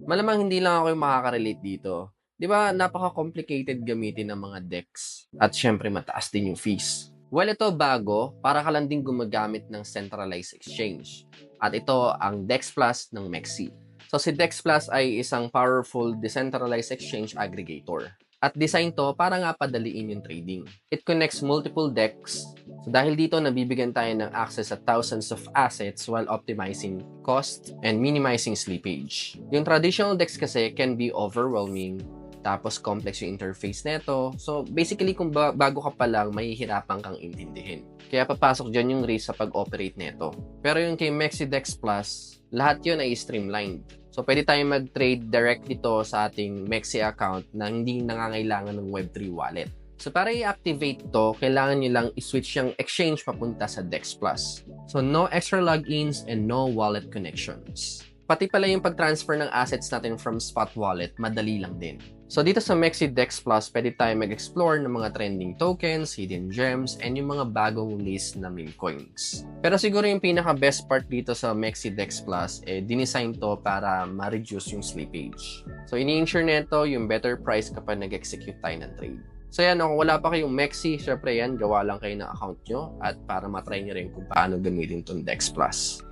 Malamang hindi lang ako yung makaka-relate dito. 'Di ba napaka-complicated gamitin ng mga DEX at siyempre mataas din yung fees. Well, ito bago, para ka lang din gumagamit ng centralized exchange. At ito ang DEX Plus ng MEXC. So si DEX Plus ay isang powerful decentralized exchange aggregator. At design to para nga padaliin yung trading. It connects multiple DEX. So dahil dito, nabibigyan tayo ng access sa thousands of assets while optimizing cost and minimizing slippage. Yung traditional DEX kasi can be overwhelming, tapos complex yung interface nito. So basically, kung bago ka pa lang, mahihirapan kang intindihin. Kaya papasok dyan yung risk sa pag-operate nito. Pero yung kay MexiDex Plus, lahat yun ay streamlined. So, pwede tayong mag-trade directly to sa ating Mexi account na hindi nangangailangan ng Web3 wallet. So, para i-activate to, kailangan nyo lang i-switch yung exchange papunta sa DEX Plus. So, no extra logins and no wallet connections. Pati pala yung pag-transfer ng assets natin from spot wallet, madali lang din. So, dito sa MexiDex Plus, pwede tayo mag-explore ng mga trending tokens, hidden gems, and yung mga bagong list na meme coins. Pero siguro yung pinaka-best part dito sa MexiDex Plus, dinesign to para ma-reduce yung slippage. So, ini-ensure nito yung better price kapag nag-execute tayo ng trade. So yan, kung wala pa kayong Mexi, syempre yan, gawa lang kayo ng account nyo at para matry nyo rin kung paano gamitin itong Dex Plus.